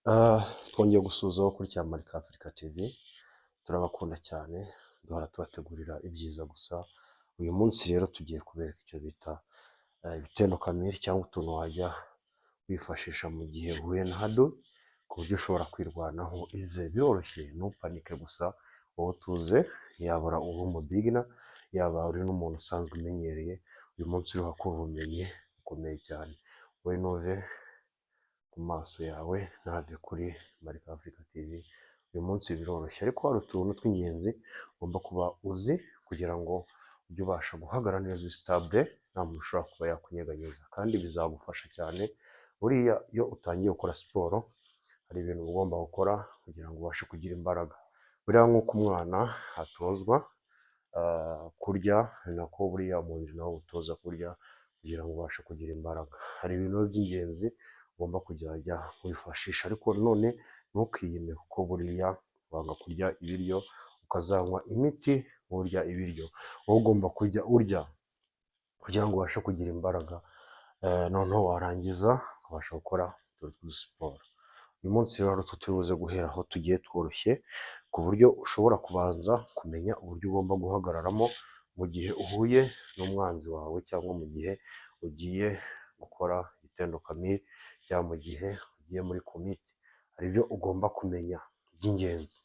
Twongeye gusuhuza abo kuri Cyamarika Africa TV, turabakunda cyane, duhora tubategurira ibyiza gusa. Uyu munsi rero tugiye kubereka icyo bita ibitendo kamere cyangwa utuntu wajya wifashisha mu gihe uhuye na hado, ku buryo ushobora kwirwanaho. Ize biroroshye, ntupanike gusa, wowe tuze, yabura uri umubigina, yaba uri n'umuntu usanzwe umenyereye, uyu munsi uriho akura ubumenyi bukomeye cyane. We nove ku maso yawe ntave kuri Marika Africa TV. Uyu munsi biroroshye, ariko hari utuntu tw'ingenzi ugomba kuba uzi kugira ngo ujye ubasha guhagarara neza stable, nta muntu ushobora kuba yakunyeganyeza, kandi bizagufasha cyane. Buriya iyo utangiye gukora siporo hari ibintu ugomba gukora kugira ngo ubashe kugira imbaraga. Buriya nk'uko umwana atozwa kurya, ni nako buriya umubiri nawo utoza kurya kugira ngo ubashe kugira imbaraga. Hari ibintu by'ingenzi ugomba kujya wifashisha, ariko none ntukiyime, kuko buriya wanga kurya ibiryo ukazanywa imiti urya ibiryo. Wowe ugomba kujya urya kugira ngo ubashe kugira imbaraga, noneho warangiza ukabasha gukora siporo. Uyu munsi rero turi buze guhera aho tugiye tworoshye, ku buryo ushobora kubanza kumenya uburyo ugomba guhagararamo mu gihe uhuye n'umwanzi wawe, cyangwa mu gihe ugiye gukora ibitendo kamere, cyangwa mu gihe ugiye muri komite. Hari ibyo ugomba kumenya by'ingenzi.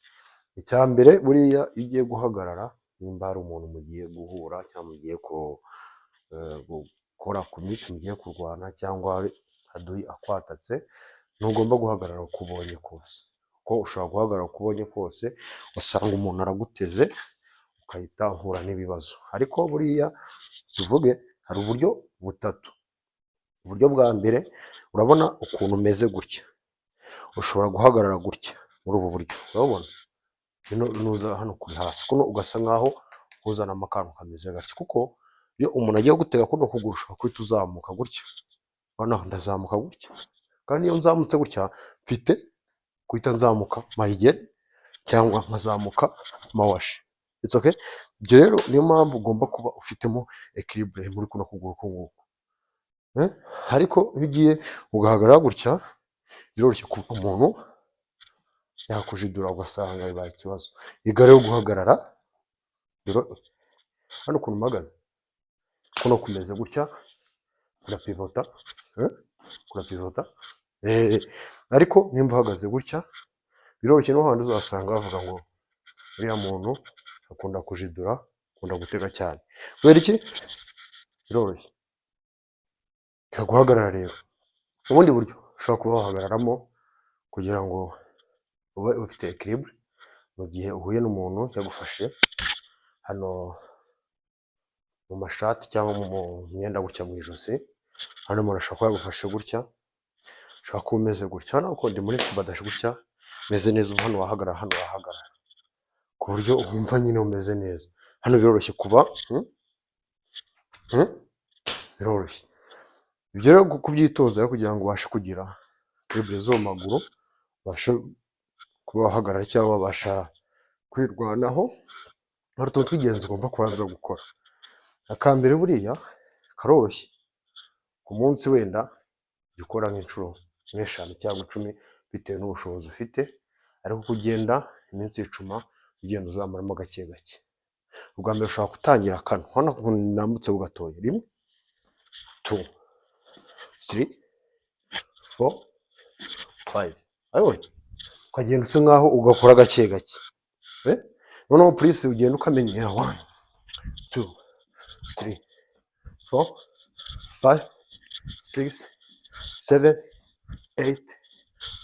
Icya mbere, buriya iyo ugiye guhagarara, nimba hari umuntu mugiye guhura cyangwa mugiye gukora komite, mugiye kurwana, cyangwa haduyi akwatatse, ntugomba guhagarara uko ubonye kose, kuko ushobora guhagarara uko ubonye kose usanga umuntu araguteze ukahita uhura n'ibibazo. Ariko buriya tuvuge hari uburyo butatu. Uburyo bwa mbere, urabona ukuntu umeze gutya, ushobora guhagarara gutya muri ubu buryo, urabona nuza hano kuri hasi kuno ugasa nkaho uzanamo akantu kameze gake, kuko iyo umuntu agiye gutega kuno kuguru ushobora guhita uzamuka gutya. Urabona ndazamuka gutya, kandi iyo nzamutse gutya mfite guhita nzamuka mayigeri cyangwa nkazamuka mawashi. It's okay. Ibyo rero niyo mpamvu ugomba kuba ufitemo equilibre muri kuno kuguru kunguku. Ariko iyo ugiye ugahagarara gutya, biroroshye kuba umuntu yakujidura ugasanga bibaye ikibazo. Iga rero guhagarara, hano ukuntu mpagaze, kuno kumeze gutya, kurapivota, kurapivota. Ariko nimba uhagaze gutya, biroroshye, no handi uzasanga bavuga ngo uriya muntu akunda kujidura, akunda gutega cyane. Kubera iki? Biroroshye. Guhagarara rero, ubundi buryo ushobora kuba wahagararamo kugira ngo ube ufite equilibre mu gihe uhuye n'umuntu yagufashe hano mu mashati cyangwa mu myenda gutya mu ijosi. Hano umuntu ashobora kuba yagufashe gutya, ushobora kuba umeze gutya. Hano uko ndi muri badashi gutya meze neza, hano wahagarara, hano wahagarara, ku buryo wumva nyine umeze neza. Hano biroroshye kuba biroroshye. Ibyo rero kubyitoza kugira ngo ubashe kugira equilibre zo mu maguru, ubashe kuba wahagarara cyangwa wabasha kwirwanaho, hari utuntu tw'ingenzi ugomba kubanza gukora. Akambere buriya karoroshye, ku munsi wenda jya ukora nk'inshuro nk'eshanu cyangwa 10 bitewe n'ubushobozi ufite, ariko kugenda iminsi 10 ugenda uzamuramo gake gake. Ubwa mbere ushobora gutangira kano, hano nambutse ho gatoya, 1 2 3 4 5. Ayoye ukagenda usa nkaho ugakora gake gake. Noneho please ugenda ukamenya 1 2 3 4 5 6 7 8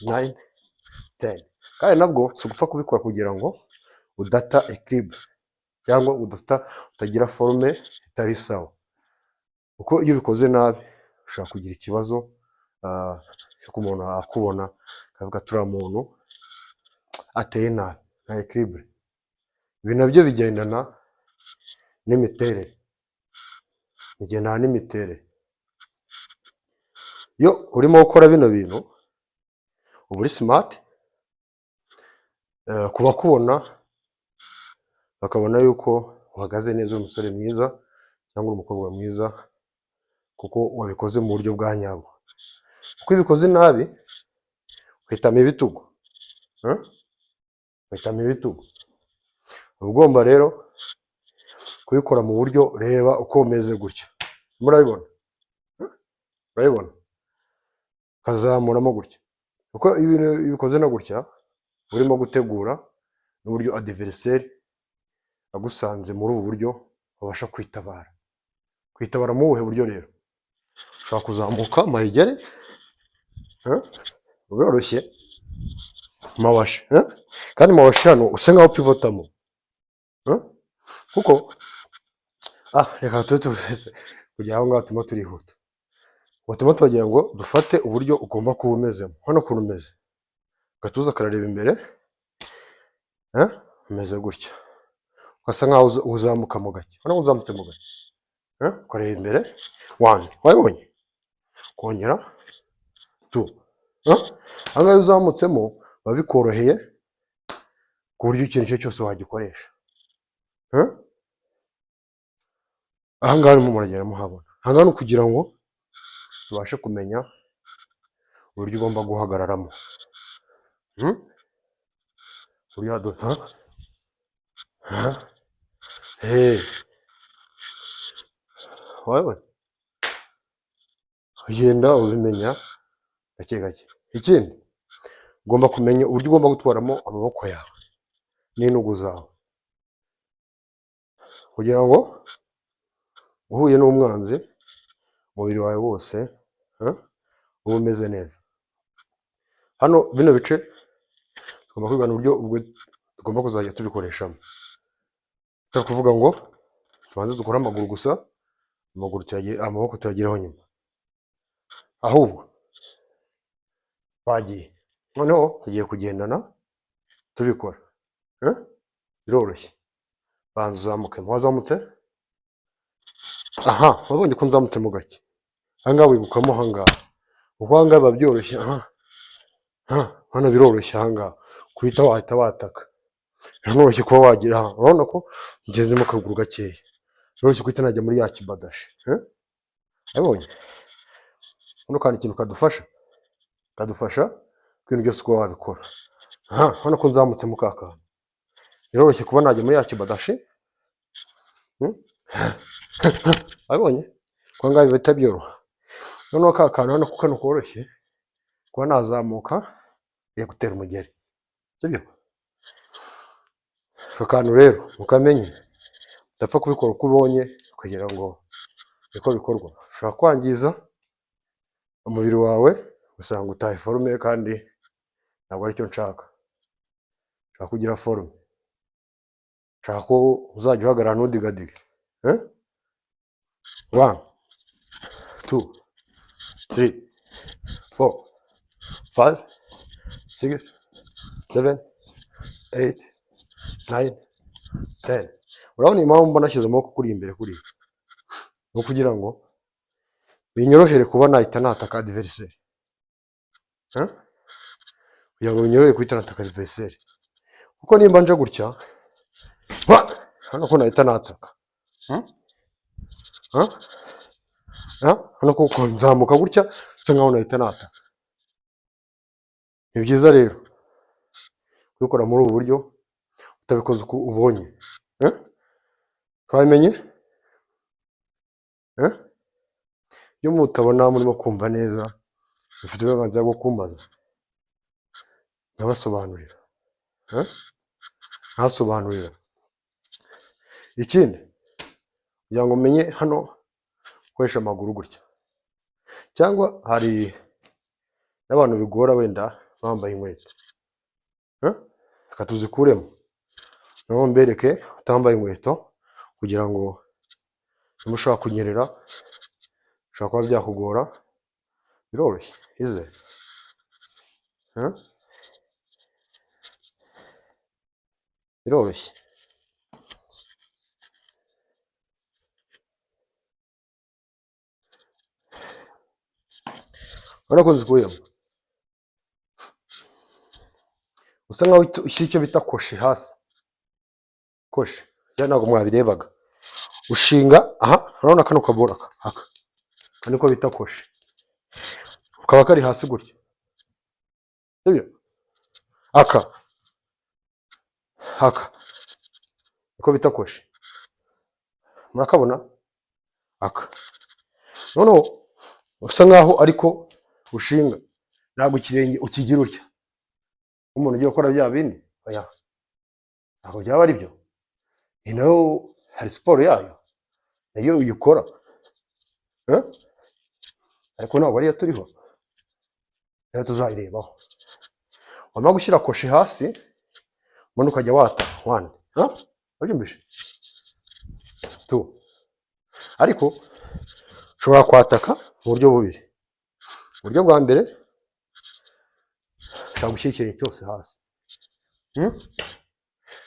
9 10. Kandi nabwo si ugupfa kubikora kugira ngo udata equilibre cyangwa utagira forme itari sawa, kuko iyo ubikoze nabi ushobora kugira ikibazo cy'uko umuntu akubona akavuga turiya muntu ateye nabi, nta equilibre. Ibi nabyo bigendana n'imiterere, iyo urimo gukora bino bintu uba uri smart, kubakubona bakabona yuko uhagaze neza, uri umusore mwiza cyangwa umukobwa mwiza, kuko wabikoze mu buryo bwa nyabwo. Kuko iyo ubikoze nabi kwitama ibitugu, kwitama ibitugu. Ugomba rero kubikora mu buryo, reba uko umeze gutya, murabibona, urabibona, kazamuramo gutya, uko ibintu bikoze na gutya, urimo gutegura n'uburyo adversaire agusanze muri ubu buryo babasha kwitabara. Kwitabara mu buhe buryo rero? Ushobora kuzamuka mayigere, biroroshye, mawashi, kandi mawashi hano usa nkaho pivotamo, kuko reka kugira aho ngaho turimo turihuta, turimo turagira ngo dufate uburyo ugomba kuba umezemo. Hano ukuntu umeze, agatuza karareba imbere, umeze gutya, ugasa nkaho uzamuka mu gake, hano uzamutse mu gake, ukareba imbere, 1, wabibonye, kongera 2, aha ngaha uzamutsemo biba bikoroheye ku buryo ikintu icyo cyose wagikoresha. Aha ngaha urimo muragenda muhabona, aha ngaha ni ukugira ngo tubashe kumenya uburyo ugomba guhagararamo, wabibonye, ugenda ubimenya gake gake. Ikindi ugomba kumenya uburyo ugomba gutwaramo amaboko yawe n'intugu zawe, kugira ngo uhuye n'umwanzi umubiri wawe wose uba umeze neza. Hano bino bice tugomba kwigana uburyo tugomba kuzajya tubikoreshamo, turi kuvuga ngo tubanze dukore amaguru gusa, amaboko tuyageraho nyuma. Ahubwo twagiye, noneho tugiye kugendana tubikora, biroroshye. Banza uzamukemo, wazamutse, wabonye ko nzamutse mu gake, aha ngaha wigukamo, aha ngaha, kuko aha ngaha biba byoroshye, hano biroroshye, aha ngaha kuhita wahita wataka, biranoroshye kuba wagira aha, urabona ko ngezemo akaguru gakeya, biroroshye guhita najya muri ya kibadashi, wabonye. Hano kandi ikintu kadufasha ibintu byose kuba wabikora, hano ko nzamutse mu kakantu, biroroshye kuba najya muri ya kibadashi, wabonye ko ngaho bihita byoroha. Noneho ka kantu hano kuko koroshye kuba nazamuka ngiye gutera umugeri, sibyo? Aka kantu rero mukamenye, udapfa kubikora uko ubonye kugira ngo niko bikorwa. Ushobora kwangiza umubiri wawe ugasanga utaye forume, kandi ntabwo aricyo nshaka. Nshaka kugira forume, nshaka ko uzajya uhagarara ntudigadige. 1, 2, 3, 4, 5, 6, 7, 8, 9, 10. Urabona impamvu mba nashyize amaboko kuri imbere kuriya, ni ukugira ngo binyorohere kuba nahita nataka adversaire, kugira ngo binyorohere guhita nataka adversaire, kuko nimba nje gutya, hano ko nahita nataka, hano kuko nzamuka gutya nsa nkaho nahita nataka. Ni byiza rero kubikora muri ubu buryo, utabikoze uko ubonye. Twabimenye? Iyo mutabona murimo kumva neza, mufite uburenganzira bwo kumbaza, nkabasobanurira, nkabasobanurira. Ikindi kugira ngo umenye hano ukoresha amaguru gutya, cyangwa hari n'abantu bigora wenda bambaye inkweto, reka tuzikuremo, noneho mbereke utambaye inkweto, kugira ngo niba ushaka kunyerera, ushobora kuba byakugora, biroroshye, izere, biroroshye. Urabona ko nzikuyemo, usa nkaho ushyira icyo bita koshi hasi, koshi, cyangwa ntabwo mwabirebaga, ushinga aha, urabona kano kabora aka niko bita koshi, kaba kari hasi gutya, sibyo? aka aka niko bita koshi, murakabona aka. Noneho usa nkaho ariko ushinga, ntabwo ikirenge ukigira utya nk'umuntu ugiye gukora bya bindi, oya ntabwo byaba ari byo. Iyi nayo hari siporo yayo nayo uyikora, ariko ntabwo ariyo turiho, nayo tuzayirebaho. Wamara gushyira koshi hasi ubundi ukajya wata wani, wabyumvise tu. Ariko ushobora kwataka mu buryo bubiri. Uburyo bwa mbere ushobora gushyira ikirenge cyose hasi,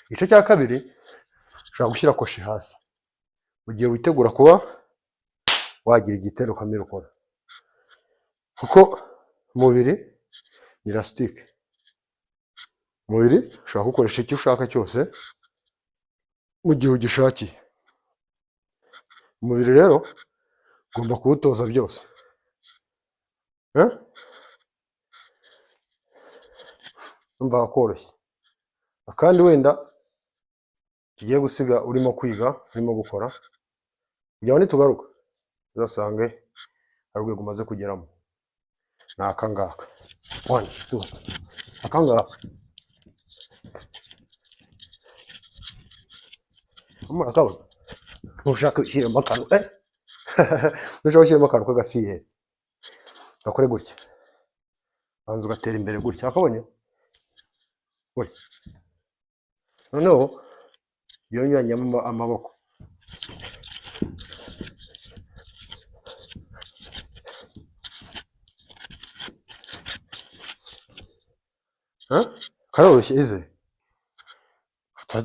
igice cya kabiri ushobora gushyira koshi hasi mu gihe witegura kuba wagira igitero kamere ukora, kuko umubiri ni elastique. Umubiri ushobora gukoresha icyo ushaka cyose mu gihe ugishakiye. Umubiri rero ugomba kuwutoza byose, umva koroshye. Akandi wenda tugiye gusiga urimo kwiga, urimo gukora, kugira ngo nitugaruka uzasange ari urwego umaze kugeramo. Ni aka ngaka, wani tu, aka ngaka. Murakabona? Ntushaka gushyiramo akantu, ntushaka gushyiramo akantu k'agafiyeri, gakore gutya, banza ugatera imbere gutya, wakabonye? Gutya. Noneho yonyanyamo amaboko, karoroshye ize.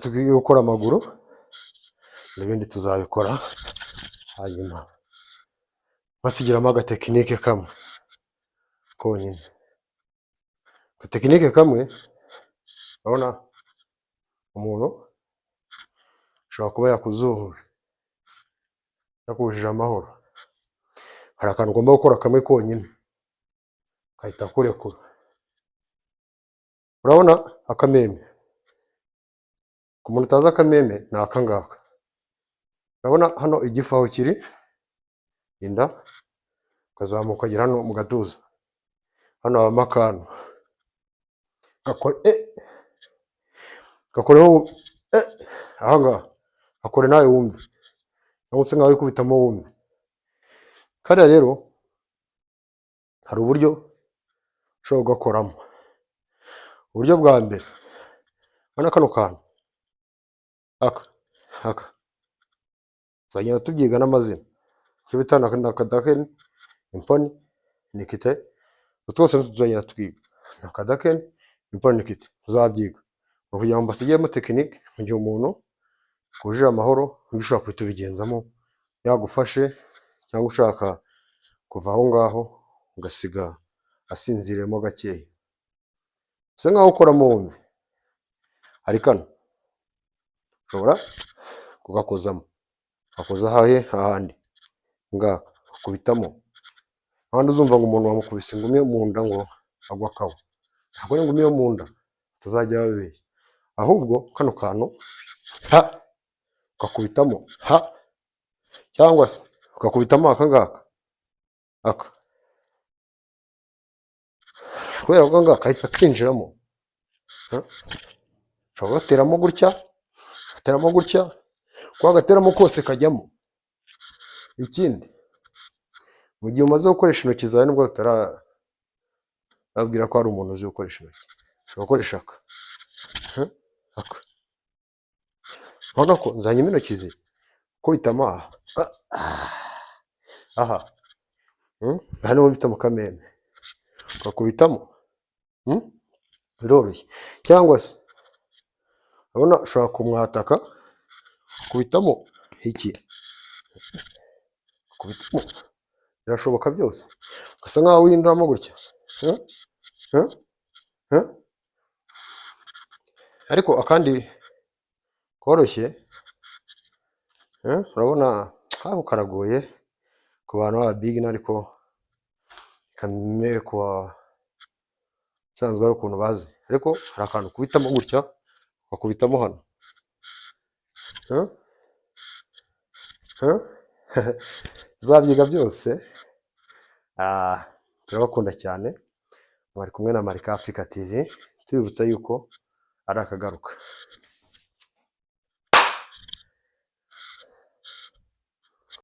Tugiye gukora amaguru, n'ibindi tuzabikora hanyuma basigiramo agatekinike kamwe konyine. Agatekinike kamwe, urabona umuntu ashobora kuba yakuzuhuje, yakujije amahoro, hari akantu ugomba gukora kamwe konyine kahita kurekura. Urabona akameme? Ku muntu utazi akameme ni aka ngaka. Urabona hano igifu aho kiri, inda ukazamuka ukagera hano mu gatuza, hano habamo akantu gakoreho aha ngaha, gakore nawe wumve, cyangwa se nkawe wikubitamo wumve. Kariya rero hari uburyo ushobora kugakoramo. Uburyo bwa mbere, urabona kano kantu aka tuzagenda tubyiga n'amazina, icyo bita nakadakeni, imponi, nikite, twose tuzagenda twiga nakadakeni, imponi, nikite, tuzabyiga kugira ngo mbasigemo tekinike mu gihe umuntu kujije amahoro, ushobora kuhita ubigenzamo yagufashe, cyangwa ushaka kuva aho ngaho ugasiga asinziriyemo gakeya. Usa nkaho ukoramo wumve, hari kano ushobora kugakozamo, ugakoza ahandi ngaka, ukubitamo. Ahandi uzumva ngo umuntu wamukubise ingumi yo mu nda ngo agwa akawa, ntabwo ari ingumi yo mu nda, utazajya babeshya. Ahubwo kano kantu ukakubitamo cyangwa se ukakubitamo aka ngaka, kubera ko ngaka kahita kinjiramo, ushobora kugateramo gutya, ugateramo gutya, uko wagateramo kose kajyamo. Ikindi, mu gihe umaze gukoresha intoki zawe nibwo utarabwira ko hari umuntu uzi gukoresha intoki, ushobora gukoresha aka. Urabona ko nzanyemo intoki ze, ukubitamo aha niho bita mu kameme, ukakubitamo, biroroshye. Cyangwa se urabona ushobora kumwataka, ukubitamo iki, ukubitamo, birashoboka byose, ugasa nkaho winjiramo gutya, ariko akandi koroshye, urabona ako karagoye ku bantu b'ababigina, ariko kamere usanzwe ari ukuntu bazi, ariko hari akantu ukubitamo gutya, bakubitamo hano. Huh? Huh? Tuzabyiga byose. Turabakunda cyane, mwari kumwe na Marika Africa TV, tubibutsa yuko ari akagaruka.